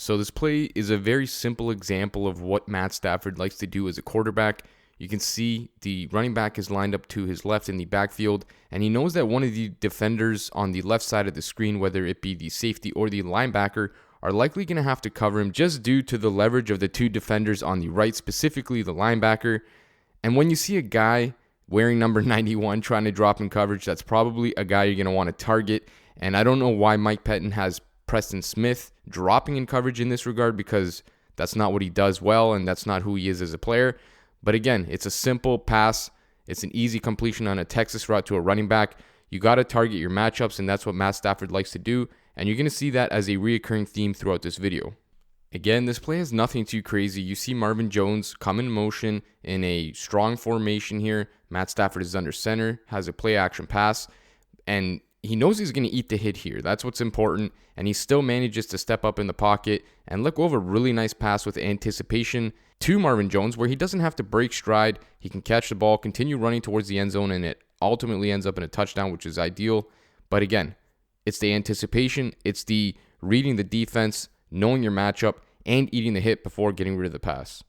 So this play is a very simple example of what Matt Stafford likes to do as a quarterback. You can see the running back is lined up to his left in the backfield, and he knows that one of the defenders on the left side of the screen, whether it be the safety or the linebacker, are likely going to have to cover him just due to the leverage of the two defenders on the right, specifically the linebacker. And when you see a guy wearing number 91 trying to drop in coverage, that's probably a guy you're going to want to target. And I don't know why Mike Pettin has Preston Smith dropping in coverage in this regard, because that's not what he does well, and that's not who he is as a player. But again, it's a simple pass. It's an easy completion on a Texas route to a running back. You got to target your matchups, and that's what Matt Stafford likes to do. And you're going to see that as a reoccurring theme throughout this video. Again, this play has nothing too crazy. You see Marvin Jones come in motion in a strong formation here. Matt Stafford is under center, has a play action pass, and he knows he's going to eat the hit here. That's what's important. And he still manages to step up in the pocket and look over a really nice pass with anticipation to Marvin Jones, where he doesn't have to break stride. He can catch the ball, continue running towards the end zone, and it ultimately ends up in a touchdown, which is ideal. But again, it's the anticipation. It's the reading the defense, knowing your matchup, and eating the hit before getting rid of the pass.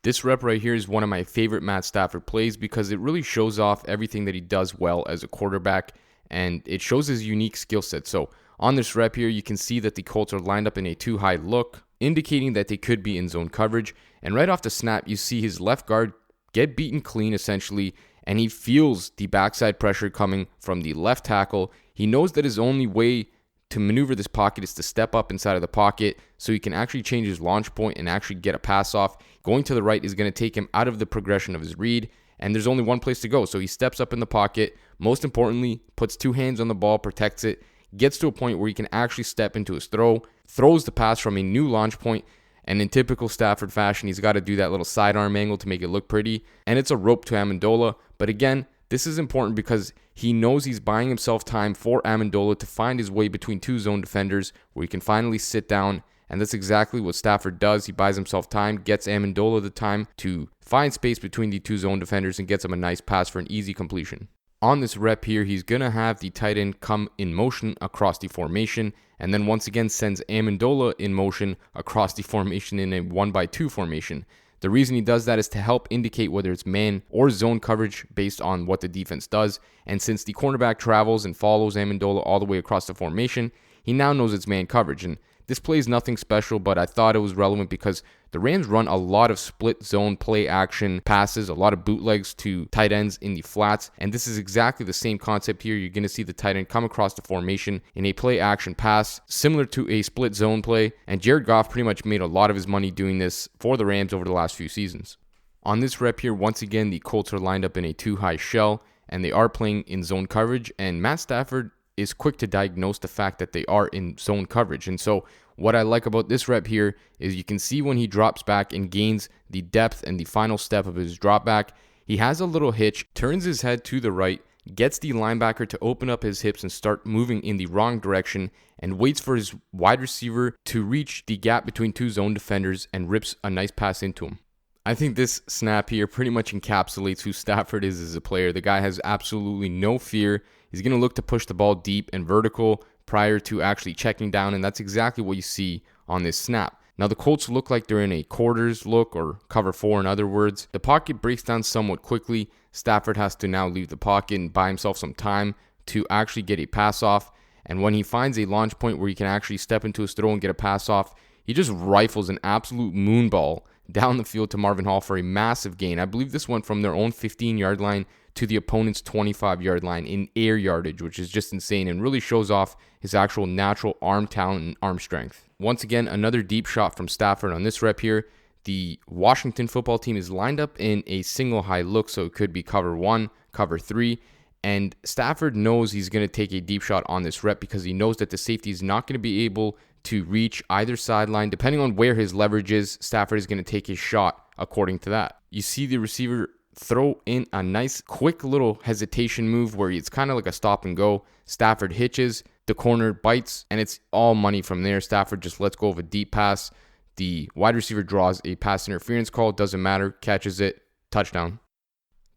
This rep right here is one of my favorite Matt Stafford plays because it really shows off everything that he does well as a quarterback, and it shows his unique skill set. So on this rep here, you can see that the Colts are lined up in a too high look, indicating that they could be in zone coverage. And right off the snap, you see his left guard get beaten clean essentially, and he feels the backside pressure coming from the left tackle. He knows that his only way to maneuver this pocket is to step up inside of the pocket so he can actually change his launch point and actually get a pass off. Going to the right is going to take him out of the progression of his read, and there's only one place to go. So he steps up in the pocket, most importantly, puts two hands on the ball, protects it, gets to a point where he can actually step into his throw, throws the pass from a new launch point, and in typical Stafford fashion, he's got to do that little sidearm angle to make it look pretty, and it's a rope to Amendola. But again, this is important because he knows he's buying himself time for Amendola to find his way between two zone defenders where he can finally sit down, and that's exactly what Stafford does. He buys himself time, gets Amendola the time to find space between the two zone defenders, and gets him a nice pass for an easy completion. On this rep here, he's going to have the tight end come in motion across the formation, and then once again sends Amendola in motion across the formation in a 1x2 formation. The reason he does that is to help indicate whether it's man or zone coverage based on what the defense does. And since the cornerback travels and follows Amendola all the way across the formation, he now knows it's man coverage. And this play is nothing special, but I thought it was relevant because the Rams run a lot of split zone play action passes, a lot of bootlegs to tight ends in the flats. And this is exactly the same concept here. You're going to see the tight end come across the formation in a play action pass, similar to a split zone play. And Jared Goff pretty much made a lot of his money doing this for the Rams over the last few seasons. On this rep here, once again, the Colts are lined up in a too high shell, and they are playing in zone coverage. And Matt Stafford is quick to diagnose the fact that they are in zone coverage. And so what I like about this rep here is you can see when he drops back and gains the depth and the final step of his drop back, he has a little hitch, turns his head to the right, gets the linebacker to open up his hips and start moving in the wrong direction, and waits for his wide receiver to reach the gap between two zone defenders and rips a nice pass into him. I think this snap here pretty much encapsulates who Stafford is as a player. The guy has absolutely no fear. He's going to look to push the ball deep and vertical prior to actually checking down, and that's exactly what you see on this snap. Now, the Colts look like they're in a quarters look, or cover four in other words. The pocket breaks down somewhat quickly. Stafford has to now leave the pocket and buy himself some time to actually get a pass off, and when he finds a launch point where he can actually step into his throw and get a pass off, he just rifles an absolute moonball down the field to Marvin Hall for a massive gain. I believe this went from their own 15-yard line to the opponent's 25-yard line in air yardage, which is just insane and really shows off his actual natural arm talent and arm strength. Once again, another deep shot from Stafford on this rep here. The Washington football team is lined up in a single high look, so it could be cover 1, cover 3, and Stafford knows he's going to take a deep shot on this rep because he knows that the safety is not going to be able to reach either sideline. Depending on where his leverage is, Stafford is going to take his shot according to that. You see the receiver throw in a nice quick little hesitation move where it's kind of like a stop and go. Stafford hitches, the corner bites, and it's all money from there. Stafford just lets go of a deep pass. The wide receiver draws a pass interference call, doesn't matter, catches it, touchdown.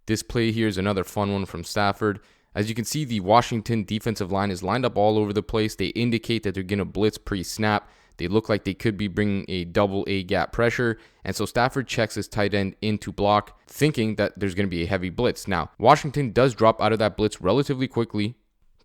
This play here is another fun one from Stafford. As you can see, the Washington defensive line is lined up all over the place. They indicate that they're going to blitz pre-snap. They look like they could be bringing a double A gap pressure. And so Stafford checks his tight end into block, thinking that there's going to be a heavy blitz. Now, Washington does drop out of that blitz relatively quickly,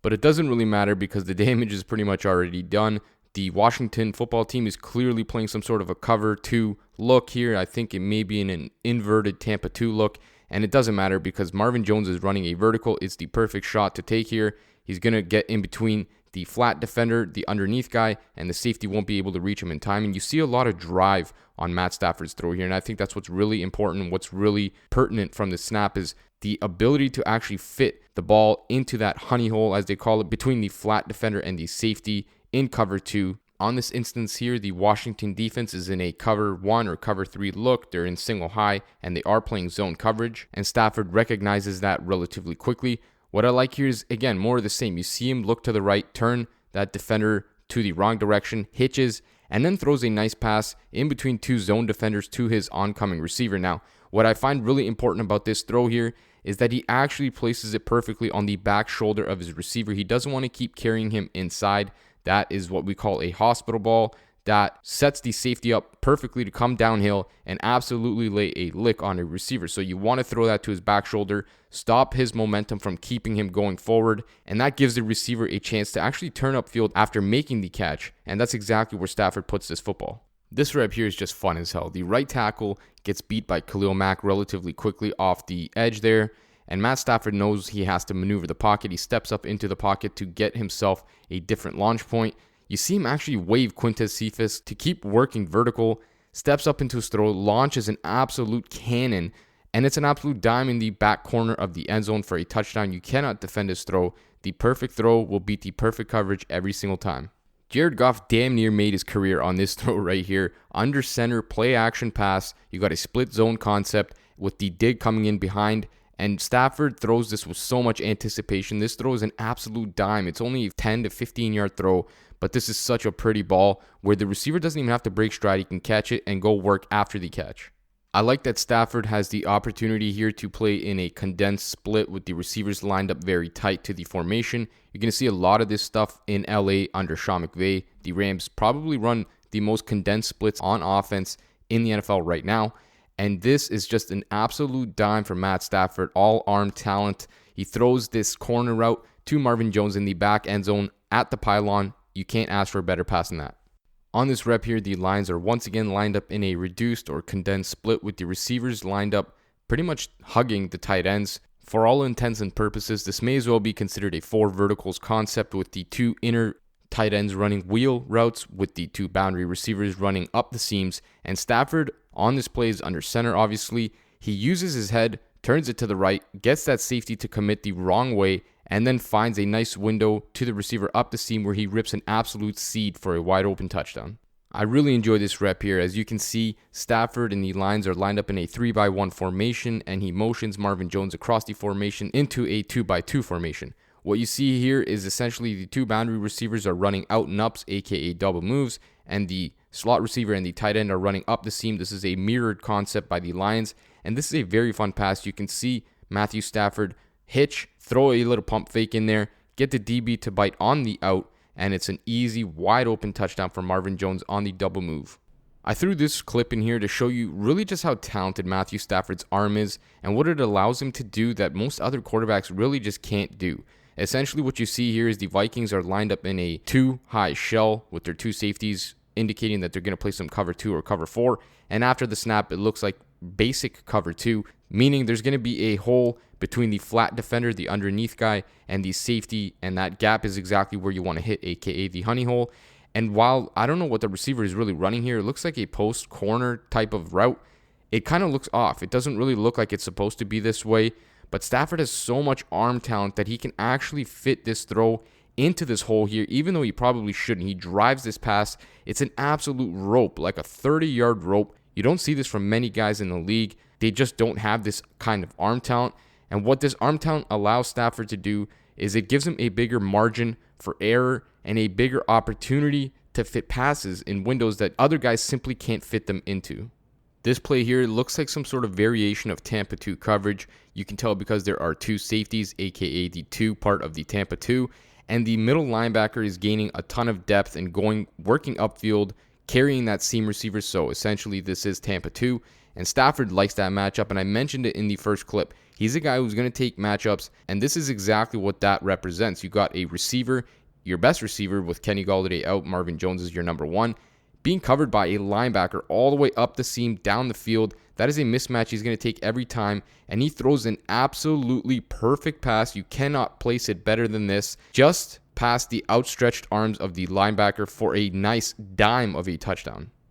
but it doesn't really matter because the damage is pretty much already done. The Washington football team is clearly playing some sort of a cover 2 look here. I think it may be in an inverted Tampa 2 look, and it doesn't matter because Marvin Jones is running a vertical. It's the perfect shot to take here. He's going to get in between the flat defender, the underneath guy, and the safety won't be able to reach him in time. And you see a lot of drive on Matt Stafford's throw here, and I think that's what's really important. What's really pertinent from the snap is the ability to actually fit the ball into that honey hole, as they call it, between the flat defender and the safety in cover 2. On this instance here, the Washington defense is in a cover 1 or cover 3 look. They're in single high, and they are playing zone coverage, and Stafford recognizes that relatively quickly. What I like here is, again, more of the same. You see him look to the right, turn that defender to the wrong direction, hitches, and then throws a nice pass in between 2 zone defenders to his oncoming receiver. Now, what I find really important about this throw here is that he actually places it perfectly on the back shoulder of his receiver. He doesn't want to keep carrying him inside. That is what we call a hospital ball. That sets the safety up perfectly to come downhill and absolutely lay a lick on a receiver. So you want to throw that to his back shoulder, stop his momentum from keeping him going forward, and that gives the receiver a chance to actually turn upfield after making the catch, and that's exactly where Stafford puts this football. This rep here is just fun as hell. The right tackle gets beat by Khalil Mack relatively quickly off the edge there, and Matt Stafford knows he has to maneuver the pocket. He steps up into the pocket to get himself a different launch point. You see him actually wave Quintez Cephas to keep working vertical, steps up into his throw, launches an absolute cannon, and it's an absolute dime in the back corner of the end zone for a touchdown. You cannot defend his throw. The perfect throw will beat the perfect coverage every single time. Jared Goff damn near made his career on this throw right here. Under center, play action pass. You got a split zone concept with the dig coming in behind. And Stafford throws this with so much anticipation. This throw is an absolute dime. It's only a 10 to 15 yard throw, but this is such a pretty ball where the receiver doesn't even have to break stride. He can catch it and go work after the catch. I like that Stafford has the opportunity here to play in a condensed split with the receivers lined up very tight to the formation. You're going to see a lot of this stuff in LA under Sean McVay. The Rams probably run the most condensed splits on offense in the NFL right now. And this is just an absolute dime for Matt Stafford, all-arm talent. He throws this corner route to Marvin Jones in the back end zone at the pylon. You can't ask for a better pass than that. On this rep here, the lines are once again lined up in a reduced or condensed split with the receivers lined up pretty much hugging the tight ends. For all intents and purposes, this may as well be considered a 4 verticals concept with the 2 inner tight ends running wheel routes with the 2 boundary receivers running up the seams. And Stafford on this play is under center, obviously. He uses his head, turns it to the right, gets that safety to commit the wrong way, and then finds a nice window to the receiver up the seam where he rips an absolute seed for a wide open touchdown. I really enjoy this rep here. As you can see, Stafford and the lines are lined up in a 3-by-1 formation, and he motions Marvin Jones across the formation into a 2-by-2 formation. What you see here is essentially the 2 boundary receivers are running out and ups, aka double moves, and the slot receiver and the tight end are running up the seam. This is a mirrored concept by the Lions, and this is a very fun pass. You can see Matthew Stafford hitch, throw a little pump fake in there, get the DB to bite on the out, and it's an easy, wide open touchdown for Marvin Jones on the double move. I threw this clip in here to show you really just how talented Matthew Stafford's arm is and what it allows him to do that most other quarterbacks really just can't do. Essentially what you see here is the Vikings are lined up in a 2 high shell with their 2 safeties indicating that they're going to play some cover 2 or cover 4. And after the snap, it looks like basic cover 2, meaning there's going to be a hole between the flat defender, the underneath guy, and the safety. And that gap is exactly where you want to hit, aka the honey hole. And while I don't know what the receiver is really running here, it looks like a post corner type of route. It kind of looks off. It doesn't really look like it's supposed to be this way. But Stafford has so much arm talent that he can actually fit this throw into this hole here, even though he probably shouldn't. He drives this pass. It's an absolute rope, like a 30-yard rope. You don't see this from many guys in the league. They just don't have this kind of arm talent. And what this arm talent allows Stafford to do is it gives him a bigger margin for error and a bigger opportunity to fit passes in windows that other guys simply can't fit them into. This play here looks like some sort of variation of Tampa 2 coverage. You can tell because there are 2 safeties, aka the 2 part of the Tampa 2. and the middle linebacker is gaining a ton of depth and working upfield, carrying that seam receiver. So essentially this is Tampa 2, and Stafford likes that matchup, and I mentioned it in the first clip. He's a guy who's going to take matchups, and this is exactly what that represents. You got a receiver, your best receiver with Kenny Golladay out, Marvin Jones is your number 1, being covered by a linebacker all the way up the seam, down the field. That is a mismatch he's going to take every time, and he throws an absolutely perfect pass. You cannot place it better than this, just past the outstretched arms of the linebacker for a nice dime of a touchdown.